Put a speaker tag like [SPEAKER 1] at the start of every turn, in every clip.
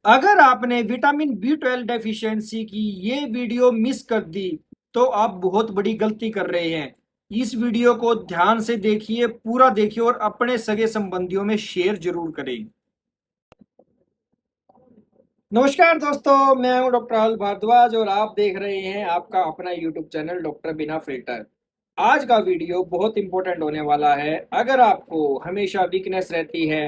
[SPEAKER 1] अगर आपने vitamin B12 deficiency की ये वीडियो मिस कर दी तो आप बहुत बड़ी गलती कर रहे हैं। इस वीडियो को ध्यान से देखिए, पूरा देखिए और अपने सगे संबंधियों में शेयर जरूर करें। नमस्कार दोस्तों, मैं हूं डॉक्टर राहुल भारद्वाज और आप देख रहे हैं आपका अपना यूट्यूब चैनल डॉक्टर बिना फिल्टर। आज का वीडियो बहुत इंपॉर्टेंट होने वाला है। अगर आपको हमेशा वीकनेस रहती है,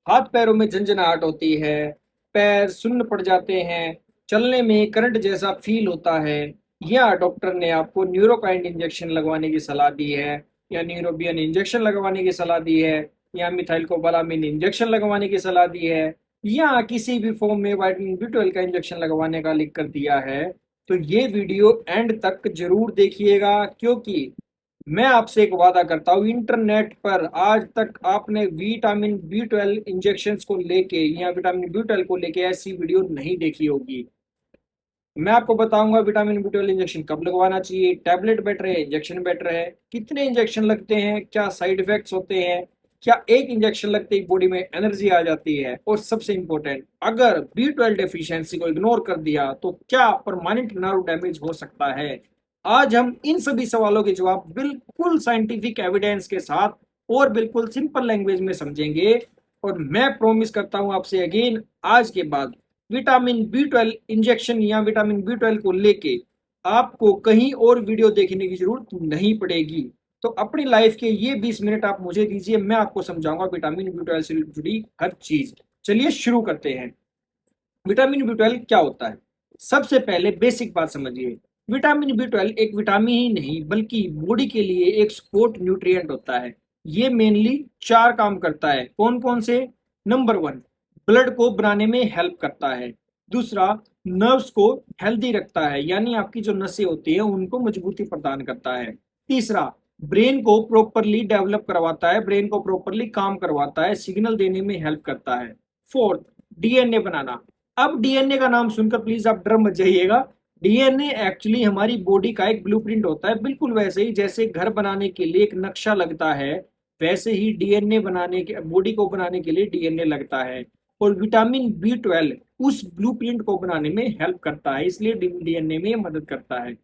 [SPEAKER 1] हाथ पैरों में झंझनाहट होती है, पैर सुन्न पड़ जाते हैं, चलने में करंट जैसा फील होता है, या डॉक्टर ने आपको न्यूरोकाइंड इंजेक्शन लगवाने की सलाह दी है, या न्यूरोबियन इंजेक्शन लगवाने की सलाह दी है, या मिथाइल कोबालामिन इंजेक्शन लगवाने की सलाह दी है, या किसी भी फॉर्म में विटामिन B12 का इंजेक्शन लगवाने का लिख कर दिया है, तो ये वीडियो एंड तक जरूर देखिएगा। क्योंकि मैं आपसे एक वादा करता हूँ, इंटरनेट पर आज तक आपने विटामिन B12 इंजेक्शन को लेके या विटामिन B12 को लेके ऐसी वीडियो नहीं देखी होगी। मैं आपको बताऊंगा विटामिन B12 इंजेक्शन कब लगवाना चाहिए, टैबलेट बेटर है, इंजेक्शन बेटर है, कितने इंजेक्शन लगते हैं, क्या साइड इफेक्ट्स होते हैं, क्या एक इंजेक्शन लगते ही बॉडी में एनर्जी आ जाती है, और सबसे इंपॉर्टेंट, अगर B12 डेफिशिएंसी को इग्नोर कर दिया तो क्या परमानेंट नर्व डैमेज हो सकता है। आज हम इन सभी सवालों के जवाब बिल्कुल साइंटिफिक एविडेंस के साथ और बिल्कुल सिंपल लैंग्वेज में समझेंगे। और मैं प्रॉमिस करता हूं आपसे अगेन, आज के बाद विटामिन B12 इंजेक्शन या विटामिन B12 को लेके आपको कहीं और वीडियो देखने की जरूरत नहीं पड़ेगी। तो अपनी लाइफ के ये 20 मिनट आप मुझे दीजिए, मैं आपको समझाऊंगा विटामिन B12 से जुड़ी हर चीज। चलिए शुरू करते हैं। विटामिन B12 क्या होता है? सबसे पहले बेसिक बात समझिए। विटामिन B12 एक विटामिन ही नहीं बल्कि बॉडी के लिए एक सपोर्ट न्यूट्रिएंट होता है। ये मेनली चार काम करता है। कौन कौन से? नंबर वन, ब्लड को बनाने में हेल्प करता है। दूसरा, नर्व्स को हेल्दी रखता है, यानी आपकी जो नसें होती है उनको मजबूती प्रदान करता है। तीसरा, ब्रेन को प्रॉपरली डेवलप करवाता है, ब्रेन को प्रॉपरली काम करवाता है, सिग्नल देने में हेल्प करता है। फोर्थ, डीएनए बनाना। अब डीएनए का नाम सुनकर प्लीज आप डर मत जाइएगा। डीएनए एक्चुअली हमारी बॉडी का एक ब्लूप्रिंट होता है। बिल्कुल वैसे ही जैसे घर बनाने के लिए एक नक्शा लगता है, वैसे ही डीएनए बनाने के, बॉडी को बनाने के लिए डीएनए लगता है। और विटामिन B12 उस ब्लूप्रिंट को बनाने में हेल्प करता है, इसलिए डीएनए में मदद करता है।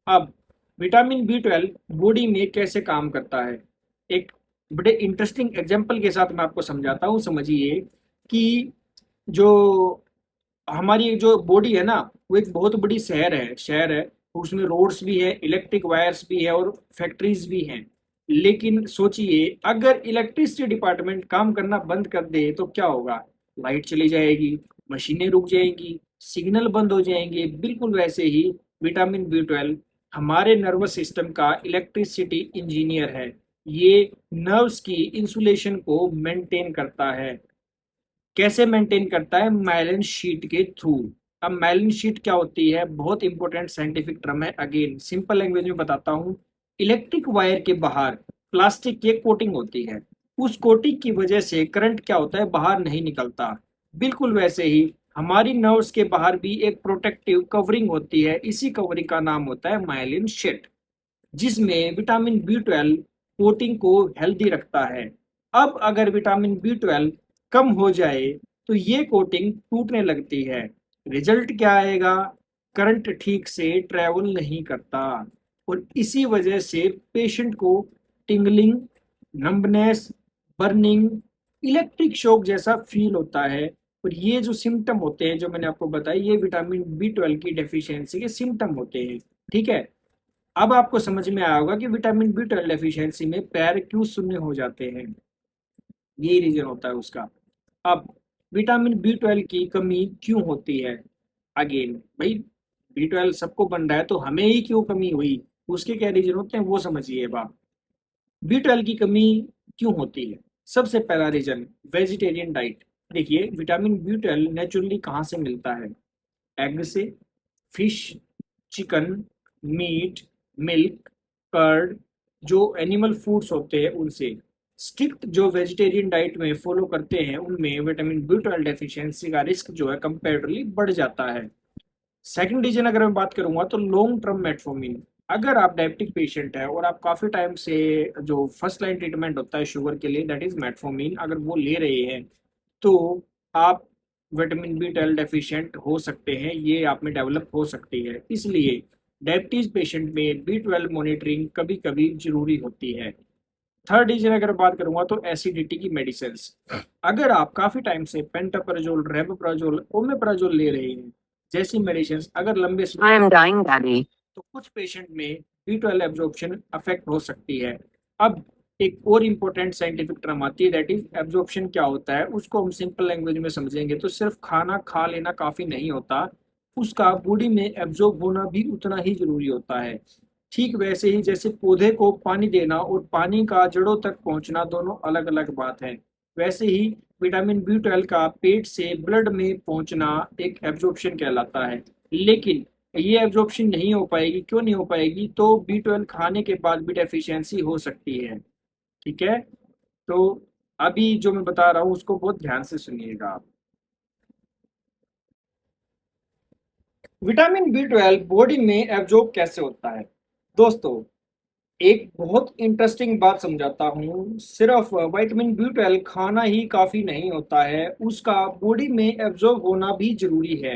[SPEAKER 1] अब विटामिन B12 बॉडी में कैसे काम करता है, एक बड़े इंटरेस्टिंग एग्जाम्पल के साथ मैं आपको समझाता हूँ। समझिए कि जो हमारी जो बॉडी है ना, वो एक बहुत बड़ी शहर है। उसमें रोड्स भी है, इलेक्ट्रिक वायर्स भी है और फैक्ट्रीज भी हैं। लेकिन सोचिए, अगर इलेक्ट्रिसिटी डिपार्टमेंट काम करना बंद कर दे तो क्या होगा? लाइट चली जाएगी, मशीनें रुक जाएंगी, सिग्नल बंद हो जाएंगे। बिल्कुल वैसे ही विटामिन B12 हमारे नर्वस सिस्टम का इलेक्ट्रिसिटी इंजीनियर है। ये नर्व्स की इंसुलेशन को मेंटेन करता है। कैसे मेंटेन करता है? माइलिन शीट के थ्रू। अब माइलिन शीट क्या होती है? बहुत इंपॉर्टेंट साइंटिफिक टर्म है। अगेन सिंपल लैंग्वेज में बताता हूँ। इलेक्ट्रिक वायर के बाहर प्लास्टिक की एक कोटिंग होती है। उस कोटिंग की वजह से करंट क्या होता है? बाहर नहीं निकलता। बिल्कुल वैसे ही हमारी नर्व्स के बाहर भी एक प्रोटेक्टिव कवरिंग होती है। इसी कवरिंग का नाम होता है माइलिन शीट, जिसमें विटामिन B12 कोटिंग को हेल्दी रखता है। अब अगर विटामिन B12 कम हो जाए तो ये कोटिंग टूटने लगती है। रिजल्ट क्या आएगा? करंट ठीक से ट्रेवल नहीं करता और इसी वजह से पेशेंट को tingling, numbness, burning, electric shock जैसा फील होता है। और ये जो सिम्टम होते हैं जो मैंने आपको बताया, ये विटामिन B12 की डेफिशिएंसी के सिम्टम होते हैं। ठीक है। अब आपको समझ में आया होगा कि विटामिन B12 डेफिशिएंसी में पैर क्यों शून्य हो जाते हैं। यही रीजन होता है उसका। अब विटामिन B12 की कमी क्यों होती है? अगेन भाई, B12 सबको बन रहा है तो हमें ही क्यों कमी हुई, उसके क्या रीजन होते हैं वो समझिए। अब B12 की कमी क्यों होती है? सबसे पहला रीजन, वेजिटेरियन डाइट। देखिए, विटामिन B12 नेचुरली कहाँ से मिलता है? एग से, fish, chicken, meat, milk, curd, जो एनिमल फूड्स होते हैं उनसे। स्ट्रिक्ट जो वेजिटेरियन डाइट में फॉलो करते हैं उनमें विटामिन B12 डेफिशिएंसी का रिस्क जो है कंपेरेटिवली बढ़ जाता है। सेकंड रीजन अगर मैं बात करूंगा तो लॉन्ग टर्म मेटफॉर्मिन। अगर आप डायबिटिक पेशेंट है और आप काफी टाइम से जो फर्स्ट लाइन ट्रीटमेंट होता है शुगर के लिए, दैट इज मेटफॉर्मिन, अगर वो ले रहे हैं तो आप विटामिन B12 डेफिशिएंट हो सकते हैं, ये आप में डेवलप हो सकती है। इसलिए डायबिटीज पेशेंट में B12 मॉनिटरिंग कभी कभी जरूरी होती है। थर्ड रीजन अगर बात करूंगा तो एसिडिटी की मेडिसिन। अगर आप काफी टाइम से पेंटाप्राजोल, रेबोप्राजोल, ओमेप्राजोल ले रहे हैं जैसी मेडिसिन अगर लंबे समय I am dying, Daddy, तो कुछ पेशेंट में B12 एब्जॉर्प्शन अफेक्ट हो सकती है। अब एक और इम्पोर्टेंट साइंटिफिक टर्म आती है, दैट इज एब्जॉर्प्शन क्या होता है। उसको हम सिंपल लैंग्वेज में समझेंगे तो सिर्फ खाना खा लेना काफी नहीं होता, उसका बॉडी में एब्जॉर्ब होना भी उतना ही जरूरी होता है। ठीक वैसे ही जैसे पौधे को पानी देना और पानी का जड़ों तक पहुंचना दोनों अलग अलग बात है, वैसे ही विटामिन B12 का पेट से ब्लड में पहुंचना एक एब्जॉर्प्शन कहलाता है। लेकिन ये एब्जॉर्प्शन नहीं हो पाएगी, क्यों नहीं हो पाएगी, तो B12 खाने के बाद भी डेफिशिएंसी हो सकती है। ठीक है, तो अभी जो मैं बता रहा हूँ उसको बहुत ध्यान से सुनिएगा आप। विटामिन B12 बॉडी में एब्जॉर्ब कैसे होता है दोस्तों, एक बहुत इंटरेस्टिंग बात समझाता हूँ। सिर्फ विटामिन B12 खाना ही काफी नहीं होता है, उसका बॉडी में एब्जॉर्ब होना भी जरूरी है।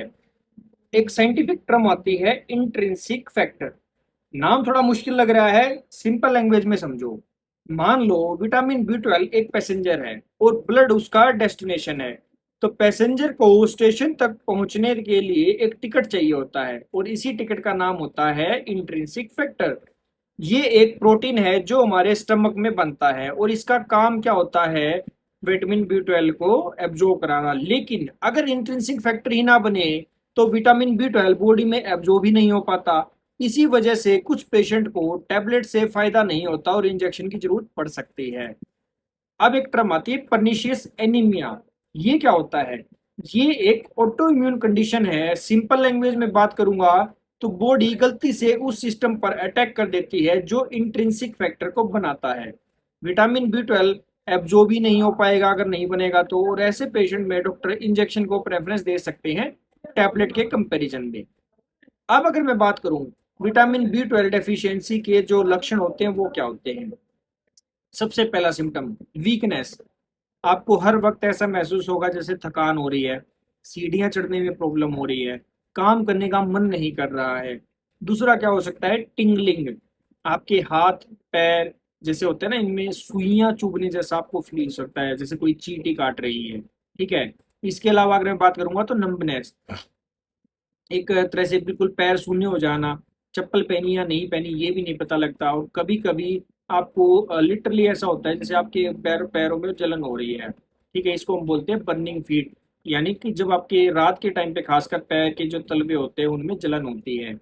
[SPEAKER 1] एक साइंटिफिक टर्म आती है इंट्रिंसिक फैक्टर। नाम थोड़ा मुश्किल लग रहा है, सिंपल लैंग्वेज में समझो। मान लो विटामिन B12 एक पैसेंजर है और ब्लड उसका डेस्टिनेशन है, तो पैसेंजर को स्टेशन तक पहुंचने के लिए एक टिकट चाहिए होता है और इसी टिकट का नाम होता है इंट्रिंसिक फैक्टर। ये एक प्रोटीन है जो हमारे स्टमक में बनता है और इसका काम क्या होता है, विटामिन B12 को एब्जॉर्ब कराना। लेकिन अगर इंट्रिंसिक फैक्टर ही ना बने तो विटामिन B12 बॉडी में एब्जॉर्ब ही नहीं हो पाता। इसी वजह से कुछ पेशेंट को टैबलेट से फायदा नहीं होता और इंजेक्शन की जरूरत पड़ सकती है। अब एक टर्म आती है पर्निशियस एनीमिया। ये क्या होता है, ये एक ऑटो इम्यून कंडीशन है। सिंपल लैंग्वेज में बात करूंगा तो बॉडी गलती से उस सिस्टम पर अटैक कर देती है जो इंट्रिंसिक फैक्टर को बनाता है। विटामिन B12 एब्जॉर्ब ही नहीं हो पाएगा अगर नहीं बनेगा तो, और ऐसे पेशेंट में डॉक्टर इंजेक्शन को प्रेफरेंस दे सकते हैं टैबलेट के कंपैरिजन में। अब अगर मैं बात करूं विटामिन B12 डेफिशिएंसी के जो लक्षण होते हैं वो क्या होते हैं। सबसे पहला सिम्टम वीकनेस। आपको हर वक्त ऐसा महसूस होगा जैसे थकान हो रही है, सीढ़ियां चढ़ने में प्रॉब्लम हो रही है, काम करने का मन नहीं कर रहा है। दूसरा क्या हो सकता है, टिंगलिंग। आपके हाथ पैर जैसे होते हैं ना, इनमें सुइयां चुभने जैसा आपको फील हो सकता है, जैसे कोई चींटी काट रही है। ठीक है, इसके अलावा अगर मैं बात करूंगा तो नंबनेस, एक तरह से बिल्कुल पैर शून्य हो जाना, चप्पल पहनी या नहीं पहनी ये भी नहीं पता लगता। और कभी कभी आपको लिटरली ऐसा होता है जैसे आपके पैरों में जलन हो रही है। ठीक है, इसको हम बोलते हैं बर्निंग फीट, यानी कि जब आपके रात के टाइम पे खासकर पैर के जो तलवे होते हैं उनमें जलन होती है।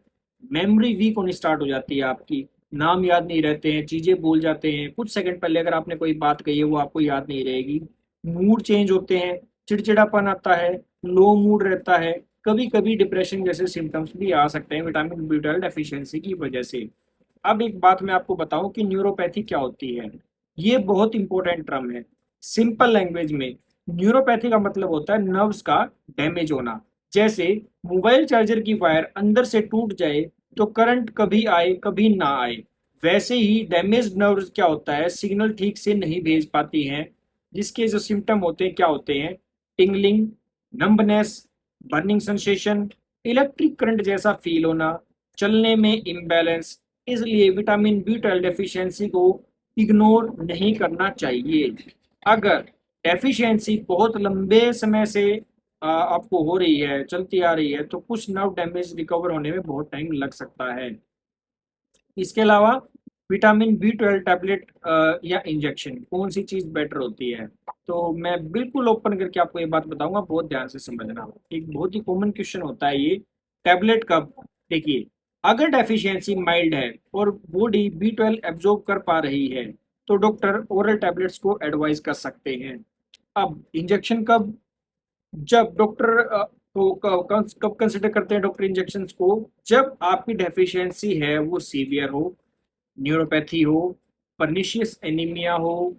[SPEAKER 1] मेमोरी वीक होनी स्टार्ट हो जाती है आपकी, नाम याद नहीं रहते हैं, चीजें भूल जाते हैं, कुछ सेकंड पहले अगर आपने कोई बात कही है वो आपको याद नहीं रहेगी। मूड चेंज होते हैं, चिड़चिड़ापन आता है, लो मूड रहता है, कभी कभी डिप्रेशन जैसे सिम्टम्स भी आ सकते हैं विटामिन B12 डेफिशिएंसी की वजह से। अब एक बात मैं आपको बताऊं कि न्यूरोपैथी क्या होती है, ये बहुत इंपॉर्टेंट टर्म है। सिंपल लैंग्वेज में न्यूरोपैथी का मतलब होता है नर्व्स का डैमेज होना। जैसे मोबाइल चार्जर की वायर अंदर से टूट जाए तो करंट कभी आए कभी ना आए, वैसे ही डैमेज नर्व्स क्या होता है, सिग्नल ठीक से नहीं भेज पाती हैं, जिसके जो सिम्टम होते हैं क्या होते हैं, tingling, numbness, burning sensation, electric current जैसा फील होना, चलने में इम्बैलेंस। इसलिए विटामिन B12 डेफिशिएंसी को इग्नोर नहीं करना चाहिए। अगर डेफिशिएंसी बहुत लंबे समय से आपको हो रही है, चलती आ रही है, तो कुछ नर्व डैमेज रिकवर होने में बहुत टाइम लग सकता है। इसके अलावा विटामिन B12 टैबलेट या इंजेक्शन कौन सी चीज बेटर होती है, तो मैं बिल्कुल ओपन करके आपको ये बात बताऊंगा, बहुत ध्यान से समझना। एक बहुत ही कॉमन क्वेश्चन होता है ये, टैबलेट कब। देखिए, अगर डेफिशिएंसी माइल्ड है और बॉडी B12 एब्जॉर्ब कर पा रही है तो डॉक्टर ओरल टैबलेट्स को एडवाइस कर सकते हैं। अब इंजेक्शन कब, जब डॉक्टर को कब कंसिडर करते हैं डॉक्टर इंजेक्शन को, जब आपकी डेफिशिएंसी है वो सीवियर हो, न्यूरोपैथी हो, पर्निशियस एनीमिया हो,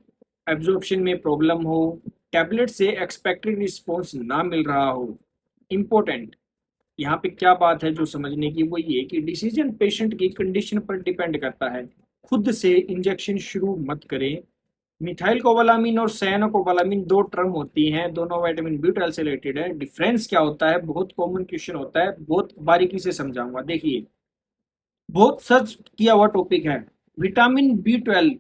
[SPEAKER 1] एब्जॉर्प्शन में प्रॉब्लम हो, टैबलेट से एक्सपेक्टेड रिस्पॉन्स ना मिल रहा हो। इम्पोर्टेंट यहाँ पे क्या बात है जो समझने की, वो ये कि डिसीजन पेशेंट की कंडीशन पर डिपेंड करता है। खुद से इंजेक्शन शुरू मत करें, मिथाइल कोबालामिन और साइनो कोबालामिन दो टर्म होती हैं, दोनों विटामिन बी 12 से रिलेटेड है। डिफरेंस क्या होता है, बहुत कॉमन क्वेश्चन होता है, बहुत बारीकी से समझाऊंगा। देखिए, बहुत सर्च किया हुआ टॉपिक है। विटामिन बी 12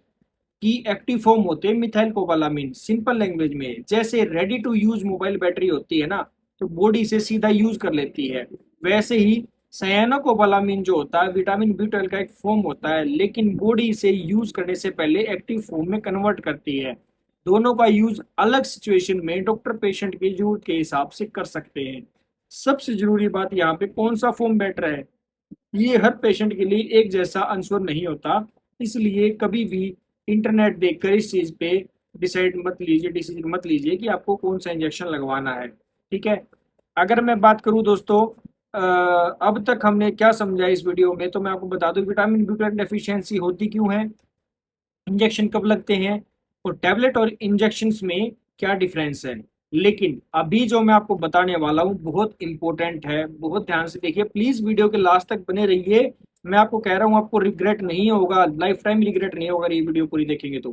[SPEAKER 1] की एक्टिव फॉर्म होते हैं मिथाइल कोबालामिन। सिंपल लैंग्वेज में, जैसे ready to use mobile battery होती है ना, तो बॉडी से सीधा यूज कर लेती है, वैसे ही साइनोकोबालामिन जो होता है विटामिन बी 12 का एक फॉर्म होता है, लेकिन बॉडी से यूज करने से पहले एक्टिव फॉर्म में कन्वर्ट करती है। दोनों का यूज अलग सिचुएशन में डॉक्टर पेशेंट की जरूरत के हिसाब से कर सकते हैं। सबसे जरूरी बात यहाँ पे कौन सा फॉर्म बेटर है, ये हर पेशेंट के लिए एक जैसा आंसर नहीं होता। इसलिए कभी भी इंटरनेट देखकर इस चीज पे डिसीजन मत लीजिए कि आपको कौन सा इंजेक्शन लगवाना है। ठीक है। अगर मैं बात करूं दोस्तों, अब तक हमने क्या समझा इस वीडियो में, तो मैं आपको बता दूं विटामिन बी 12 डेफिशिएंसी होती क्यों है, इंजेक्शन कब लगते हैं, और टैबलेट और इंजेक्शंस में क्या डिफरेंस है। लेकिन अभी जो मैं आपको बताने वाला हूँ बहुत इंपॉर्टेंट है, बहुत ध्यान से देखिए प्लीज, वीडियो के लास्ट तक बने रहिए। मैं आपको कह रहा हूँ आपको रिग्रेट नहीं होगा, लाइफ टाइम रिग्रेट नहीं होगा ये वीडियो पूरी देखेंगे तो।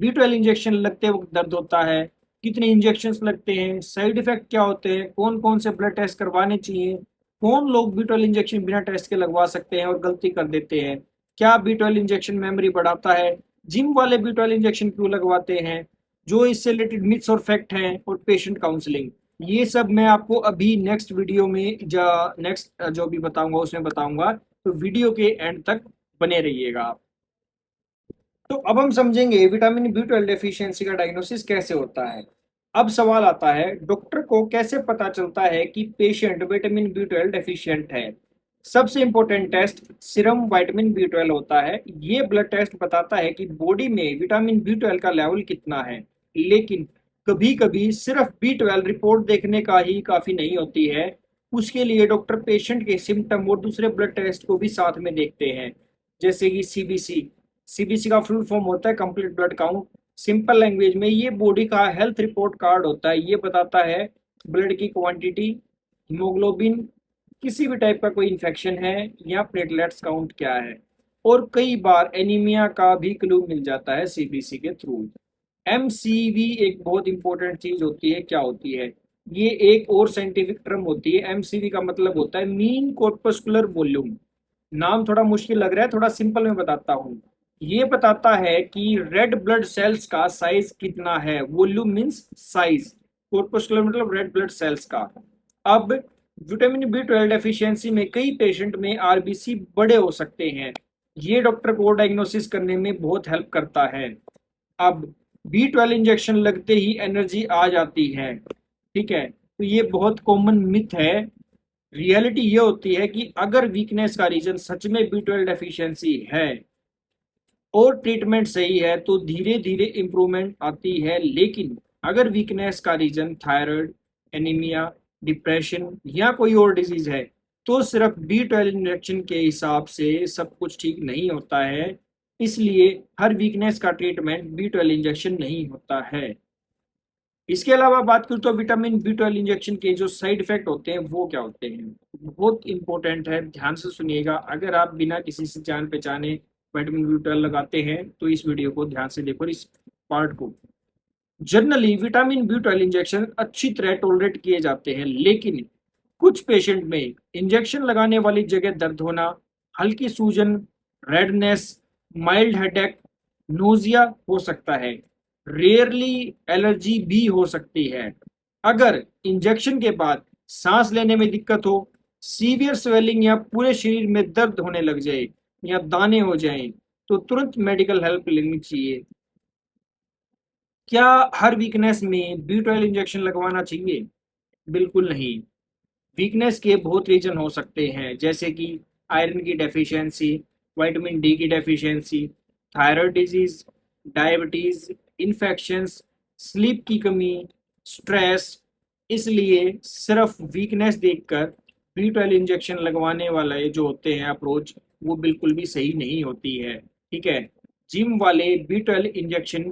[SPEAKER 1] बी 12 इंजेक्शन लगते वक्त दर्द होता है, कितने इंजेक्शन लगते हैं, साइड इफेक्ट क्या होते हैं, कौन कौन से ब्लड टेस्ट करवाने चाहिए, कौन लोग बी 12 इंजेक्शन बिना टेस्ट के लगवा सकते हैं और गलती कर देते हैं, क्या बी 12 इंजेक्शन मेमोरी बढ़ाता है, जिम वाले बी 12 इंजेक्शन क्यों लगवाते हैं, जो इससे रिलेटेड मिथ्स और फैक्ट हैं, और पेशेंट काउंसलिंग, ये सब मैं आपको अभी नेक्स्ट वीडियो में नेक्स्ट जो भी बताऊंगा उसमें बताऊंगा। तो वीडियो के एंड तक बने रहिएगा आप। तो अब हम समझेंगे विटामिन बी 12 डेफिशिएंसी का डायग्नोसिस कैसे होता है। अब सवाल आता है, डॉक्टर को कैसे पता चलता है कि पेशेंट विटामिन बी 12 डेफिशिएंट है। सबसे important test serum vitamin B 12 होता है। ये ब्लड टेस्ट बताता है कि बॉडी में विटामिन बी 12 का लेवल कितना है। लेकिन कभी कभी सिर्फ बी 12 रिपोर्ट देखने का ही काफी नहीं होती है, उसके लिए डॉक्टर पेशेंट के सिम्टम और दूसरे ब्लड टेस्ट को भी साथ में देखते हैं, जैसे कि सीबीसी। सीबीसी का फुल फॉर्म होता है complete blood count. Simple language में ये बॉडी का हेल्थ रिपोर्ट कार्ड होता है, ये बताता है ब्लड की क्वांटिटी, हीमोग्लोबिन, किसी भी टाइप का कोई इन्फेक्शन है, या प्लेटलेट्स काउंट क्या है, और कई बार एनीमिया का भी क्लू मिल जाता है सीबीसी के थ्रू। एमसीवी एक बहुत इंपॉर्टेंट चीज होती है, क्या होती है, ये एक और साइंटिफिक टर्म होती है। एमसीवी का मतलब होता है मीन कॉर्पस्कुलर वॉल्यूम। नाम थोड़ा मुश्किल लग रहा है, थोड़ा सिंपल में बताता हूँ। ये बताता है कि रेड ब्लड सेल्स का साइज कितना है, वॉल्यूम मींस साइज, कॉर्पस्कुलर मतलब रेड ब्लड सेल्स का। अब विटामिन बी 12 डेफिशिएंसी में कई पेशेंट में आरबीसी बड़े हो सकते हैं, ये डॉक्टर को डायग्नोसिस करने में बहुत हेल्प करता है। अब बी 12 इंजेक्शन लगते ही एनर्जी आ जाती है, ठीक है, तो ये बहुत कॉमन मिथ है। रियलिटी ये होती है कि अगर वीकनेस का रीजन सच में बी 12 डेफिशिएंसी है और ट्रीटमेंट सही है तो धीरे धीरे इम्प्रूवमेंट आती है। लेकिन अगर वीकनेस का रीजन थायराइड, एनीमिया, डिप्रेशन या कोई और डिजीज है, तो सिर्फ बी 12 इंजेक्शन के हिसाब से सब कुछ ठीक नहीं होता है। इसलिए हर वीकनेस का ट्रीटमेंट बी 12 इंजेक्शन नहीं होता है। इसके अलावा बात करूँ तो विटामिन बी 12 इंजेक्शन के जो साइड इफेक्ट होते हैं वो क्या होते हैं, बहुत इंपॉर्टेंट है, ध्यान से सुनिएगा। अगर आप बिना किसी से जान पहचाने विटामिन बी 12 लगाते हैं तो इस वीडियो को ध्यान से देखो, इस पार्ट को। जनरली विटामिन बी 12 इंजेक्शन अच्छी तरह टॉलरेट किए जाते हैं, लेकिन कुछ पेशेंट में इंजेक्शन लगाने वाली जगह दर्द होना, हल्की सूजन, रेडनेस, माइल्ड हेडेक, नोजिया हो सकता है। रेयरली एलर्जी भी हो सकती है। अगर इंजेक्शन के बाद सांस लेने में दिक्कत हो, सीवियर स्वेलिंग या पूरे शरीर में दर्द होने लग जाए या दाने हो जाएं, तो तुरंत मेडिकल हेल्प लेनी चाहिए। क्या हर वीकनेस में बी 12 इंजेक्शन लगवाना चाहिए? बिल्कुल नहीं। वीकनेस के बहुत रीजन हो सकते हैं, जैसे कि आयरन की डेफिशिएंसी, विटामिन डी की deficiency, thyroid disease, diabetes, infections, sleep की कमी, स्ट्रेस। इसलिए सिर्फ वीकनेस देखकर बी 12 इंजेक्शन लगवाने वाले जो होते हैं अप्रोच, वो बिल्कुल भी सही नहीं होती है। ठीक है। जिम वाले बी 12 इंजेक्शन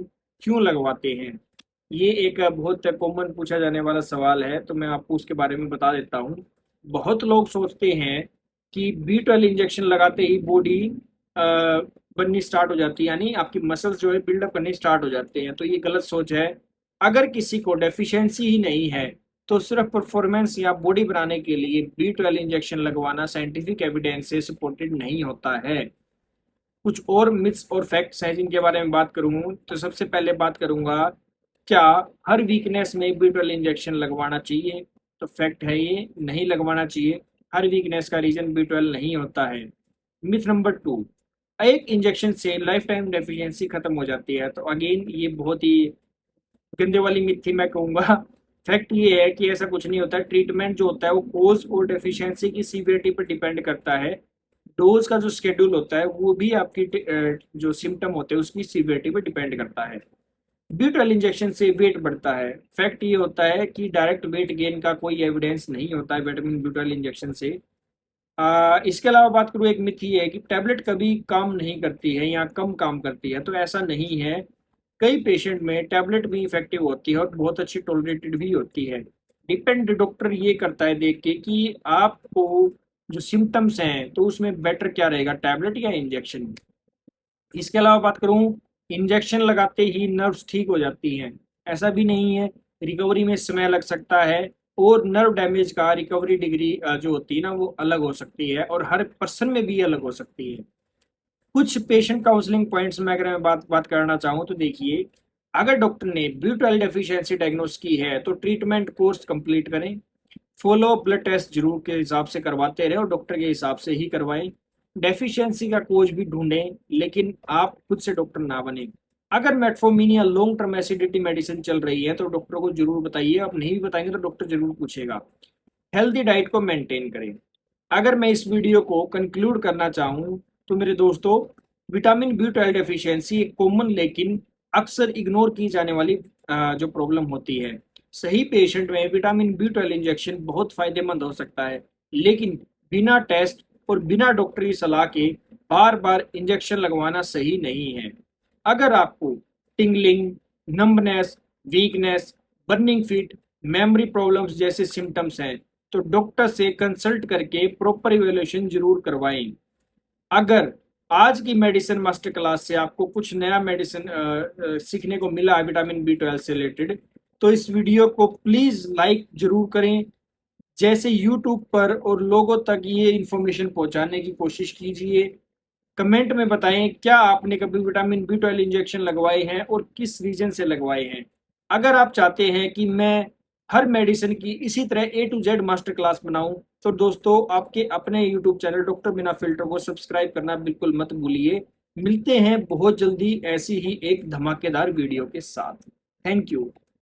[SPEAKER 1] क्यों लगवाते हैं, ये एक बहुत कॉमन पूछा जाने वाला सवाल है, तो मैं आपको उसके बारे में बता देता हूँ। बहुत लोग सोचते हैं कि बी 12 इंजेक्शन लगाते ही बॉडी बननी स्टार्ट हो जाती है, यानी आपकी मसल्स जो है बिल्डअप करनी स्टार्ट हो जाते हैं। तो ये गलत सोच है। अगर किसी को डेफिशिएंसी ही नहीं है तो सिर्फ परफॉर्मेंस या बॉडी बनाने के लिए B12 इंजेक्शन लगवाना साइंटिफिक एविडेंस से सपोर्टेड नहीं होता है। कुछ और मिथ्स और फैक्ट्स हैं जिनके बारे में बात करूँ तो सबसे पहले बात करूंगा, क्या हर वीकनेस में B12 इंजेक्शन लगवाना चाहिए? तो फैक्ट है ये, नहीं लगवाना चाहिए। हर वीकनेस का रीजन B12 नहीं होता है। मिथ नंबर 2, एक इंजेक्शन से लाइफ टाइम डेफिशिएंसी खत्म हो जाती है। तो अगेन ये बहुत ही गंदे वाली मिथ थी मैं कहूँगा। फैक्ट ये है कि ऐसा कुछ नहीं होता। ट्रीटमेंट जो होता है वो कोज और डेफिशिएंसी की सीवियरिटी पर डिपेंड करता है। डोज का जो शेड्यूल होता है वो भी आपकी जो सिम्टम होते हैं उसकी सीवियरिटी पर डिपेंड करता है। B12 इंजेक्शन से वेट बढ़ता है। फैक्ट ये होता है कि डायरेक्ट वेट गेन का कोई एविडेंस नहीं होता है विटामिन B12 इंजेक्शन से। इसके अलावा बात करूँ, एक मिथ ये है कि टैबलेट कभी काम नहीं करती है या कम काम करती है। तो ऐसा नहीं है। कई पेशेंट में टैबलेट भी इफेक्टिव होती है और बहुत अच्छी टॉलरेटेड भी होती है। डिपेंड डॉक्टर ये करता है देख के कि आपको जो सिम्टम्स हैं तो उसमें बेटर क्या रहेगा, टैबलेट या इंजेक्शन। इसके अलावा बात करूं, इंजेक्शन लगाते ही नर्व्स ठीक हो जाती हैं, ऐसा भी नहीं है। रिकवरी में समय लग सकता है और नर्व डैमेज का रिकवरी डिग्री जो होती है ना वो अलग हो सकती है और हर पर्सन में भी अलग हो सकती है। कुछ पेशेंट काउंसलिंग पॉइंट्स में अगर मैं बात करना चाहूँ तो देखिए, अगर डॉक्टर ने B12 डेफिशिएंसी डायग्नोस की है तो ट्रीटमेंट कोर्स कंप्लीट करें। फॉलो ब्लड टेस्ट जरूर के हिसाब से करवाते रहे और डॉक्टर के हिसाब से ही करवाएं। डेफिशिएंसी का कोच भी ढूंढें, लेकिन आप खुद से डॉक्टर ना बने। अगर मेटफॉर्मिन या लॉन्ग टर्म एसिडिटी मेडिसिन चल रही है तो डॉक्टर को जरूर बताइए। आप नहीं भी बताएंगे तो डॉक्टर जरूर पूछेगा। हेल्दी डाइट को मेंटेन करें। अगर मैं इस वीडियो को कंक्लूड करना चाहूँ तो मेरे दोस्तों, विटामिन B12 डेफिशिएंसी एक कॉमन लेकिन अक्सर इग्नोर की जाने वाली जो प्रॉब्लम होती है। सही पेशेंट में विटामिन B12 इंजेक्शन बहुत फायदेमंद हो सकता है, लेकिन बिना टेस्ट और बिना डॉक्टरी सलाह के बार बार इंजेक्शन लगवाना सही नहीं है। अगर आपको tingling, numbness, weakness, burning feet, memory problems जैसे सिम्टम्स हैं तो डॉक्टर से कंसल्ट करके प्रॉपर इवैल्यूएशन जरूर करवाएं। अगर आज की मेडिसिन मास्टर क्लास से आपको कुछ नया मेडिसिन सीखने को मिला है विटामिन B12 से रिलेटेड, तो इस वीडियो को प्लीज लाइक जरूर करें। जैसे यूट्यूब पर और लोगों तक ये इन्फॉर्मेशन पहुंचाने की कोशिश कीजिए। कमेंट में बताएं क्या आपने कभी विटामिन B12 इंजेक्शन लगवाए हैं और किस रीजन से लगवाए हैं। अगर आप चाहते हैं कि मैं हर मेडिसिन की इसी तरह A to Z master class बनाऊं तो दोस्तों आपके अपने यूट्यूब चैनल डॉक्टर बिना फिल्टर को सब्सक्राइब करना बिल्कुल मत भूलिए। मिलते हैं बहुत जल्दी ऐसी ही एक धमाकेदार वीडियो के साथ। Thank you.